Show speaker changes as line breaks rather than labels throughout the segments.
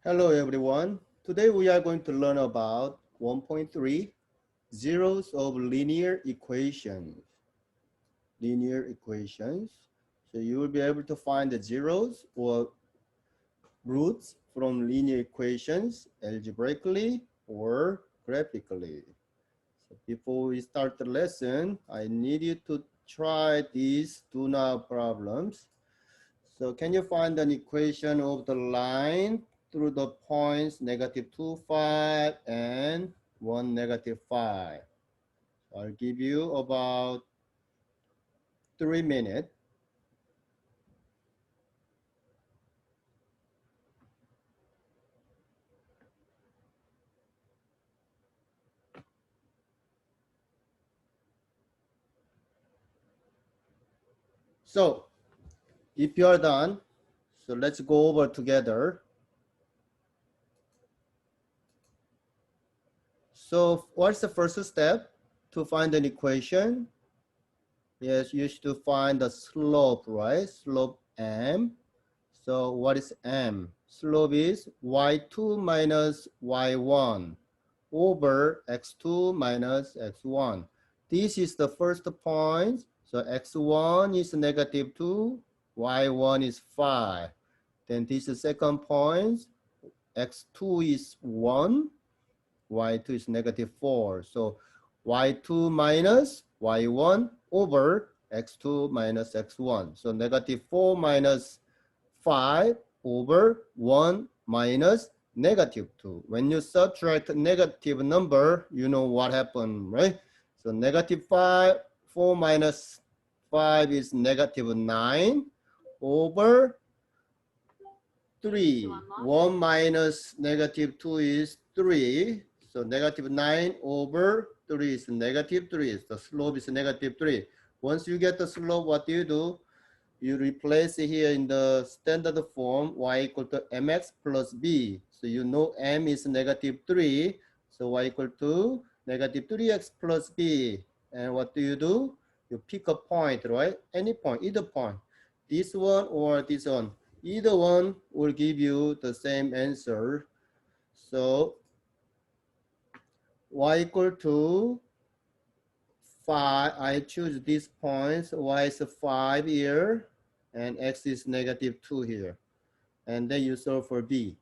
Hello everyone. Today we are going to learn about 1.3 zeros of linear equations. Linear equations. So you will be able to find the zeros or roots from linear equations algebraically or graphically. So before we start the lesson, I need you to try these two now problems. So can you find an equation of the line through the points -2, 5 and 1, -5? I'll give you about 3 minutes. So if you're done, so let's go over together. So what's the first step to find an equation? Yes, you should find the slope, right? Slope m. So what is m? Slope is y2 minus y1 over x2 minus x1. This is the first point. So x1 is -2, y1 is 5. Then this is the second point. X2 is 1, y2 is -4. So y2 minus y1 over x2 minus x1. So -4 minus 5 over 1 minus -2. When you subtract negative number, you know what happened, right? So -5, 4 minus 5 is -9 over 3. 1 minus -2 is 3. So -9 over 3 is -3. The slope is -3. Once you get the slope, what do? You replace it here in the standard form, y equal to mx plus b. So you know m is -3. So y equal to -3x plus b. And what do? You pick a point, right? Any point, either point. This one or this one. Either one will give you the same answer. So y equal to 5, I choose these points, y is 5 here, and x is -2 here. And then you solve for b.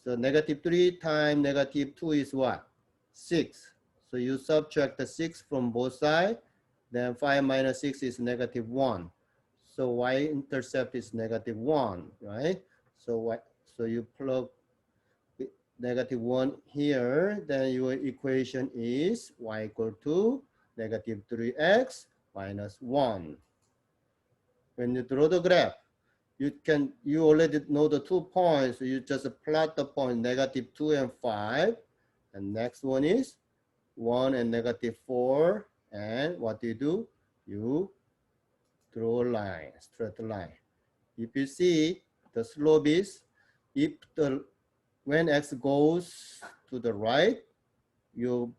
So -3 times -2 is what? 6. So you subtract the 6 from both sides, then 5 minus 6 is -1. So y-intercept is -1, right? So you plug -1 here, then your equation is y equal to -3x minus 1. When you draw the graph, you already know the 2 points. So you just plot the point -2 and 5. And next one is 1 and -4. And what do? You draw a line, straight line. If you see the slope is, when x goes to the right, your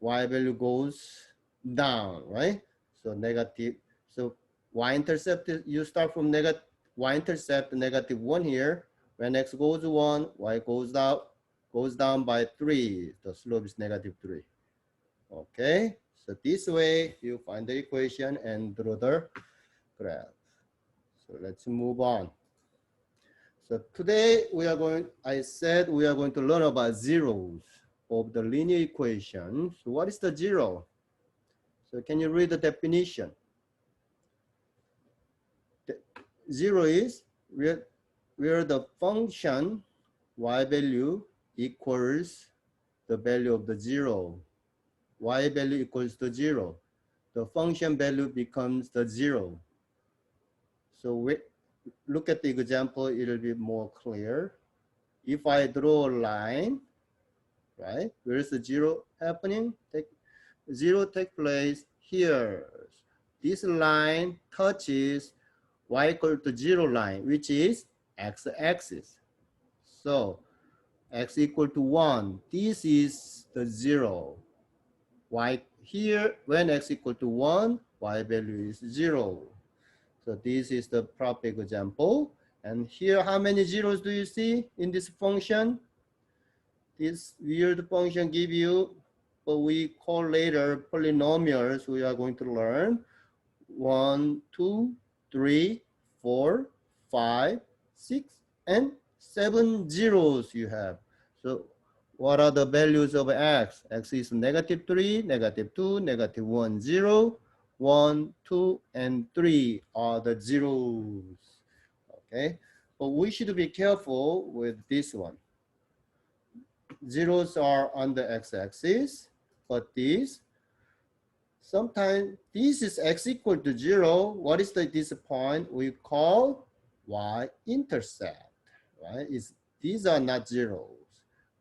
y value goes down, right? So negative. So y-intercept, you start from y-intercept -1 here. When x goes 1, y goes down by 3. The slope is -3. Okay, so this way you find the equation and draw the graph. So let's move on. So today I said we are going to learn about zeros of the linear equation. So what is the zero? So can you read the definition? Zero is where the function y value equals the value of the zero. Y value equals to 0. The function value becomes the 0. So look at the example, it'll be more clear. If I draw a line, right, where is the 0 happening? Zero take place here. This line touches y equal to 0 line, which is x-axis. So x equal to 1. This is the 0. Y here, when x equal to 1, y value is 0. So this is the proper example. And here, how many zeros do you see in this function? This weird function give you what we call later polynomials we are going to learn. 1, 2, 3, 4, 5, 6, and 7 zeros you have. So what are the values of x? X is -3, -2, -1, 0, 1, 2, and 3 are the zeros. Okay, but we should be careful with this one. Zeros are on the x-axis, but these, sometimes this is x equal to 0. What is this point? We call y-intercept, right? These are not zeros.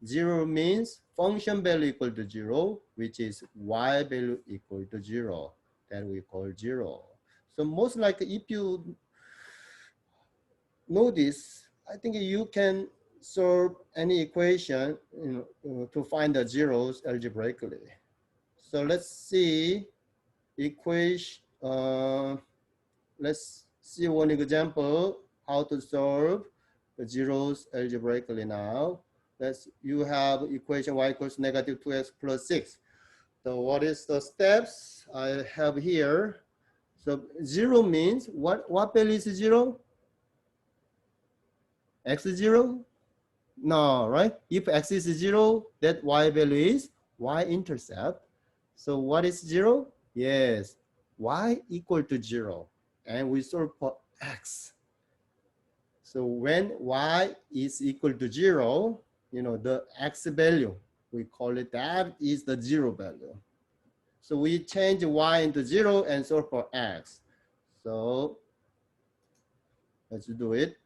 0 means function value equal to 0, which is y value equal to 0. That we call 0. So most likely if you know this, I think you can solve any equation to find the zeros algebraically. So let's see equation. Let's see one example how to solve the zeros algebraically now. You have equation y equals -2x plus 6. So what is the steps I have here? So 0 means what value is 0? X is 0? No, right? If x is 0, that y value is y-intercept. So what is 0? Yes, y equal to 0. And we solve for x. So when y is equal to 0, the x value, we call it that is the 0 value. So we change y into 0 and solve for x. So let's do it.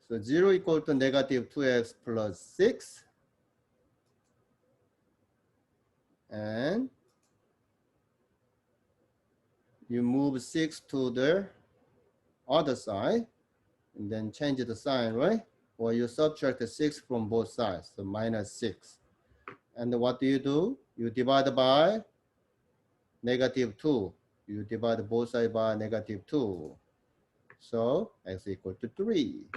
So 0 equal to -2x plus 6. And you move 6 to the other side and then change the sign, right? Or you subtract the 6 from both sides, so -6. And what do? You divide by -2. You divide both sides by -2. So x equal to 3.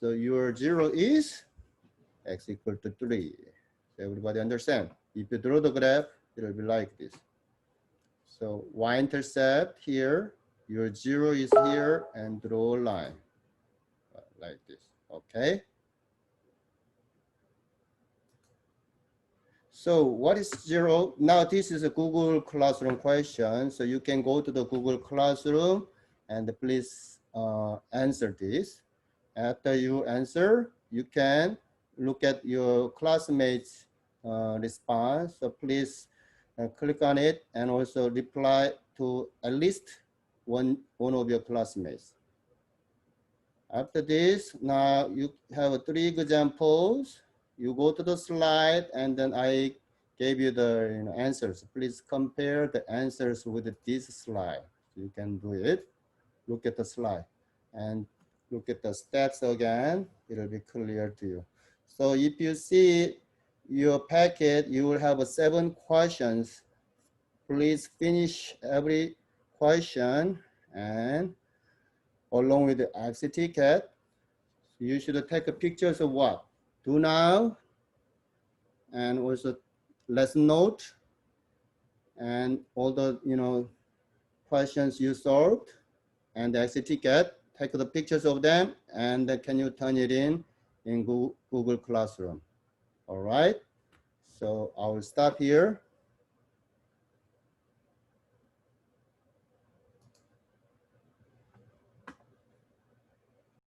So your 0 is x equal to 3. So everybody understand? If you draw the graph, it will be like this. So y-intercept here, your 0 is here, and draw a line like this, okay? So what is 0? Now this is a Google Classroom question. So you can go to the Google Classroom and please answer this. After you answer, you can look at your classmates' response. So please click on it and also reply to at least one of your classmates. After this, now you have 3 examples. You go to the slide and then I gave you the answers. Please compare the answers with this slide. You can do it. Look at the slide and look at the steps again. It'll be clear to you. So if you see your packet, you will have 7 questions. Please finish every question and along with the exit ticket, you should take pictures of what? Do now, and also lesson note, and all the questions you solved, and the exit ticket. Take the pictures of them, and then can you turn it in Google Classroom? All right. So I will stop here.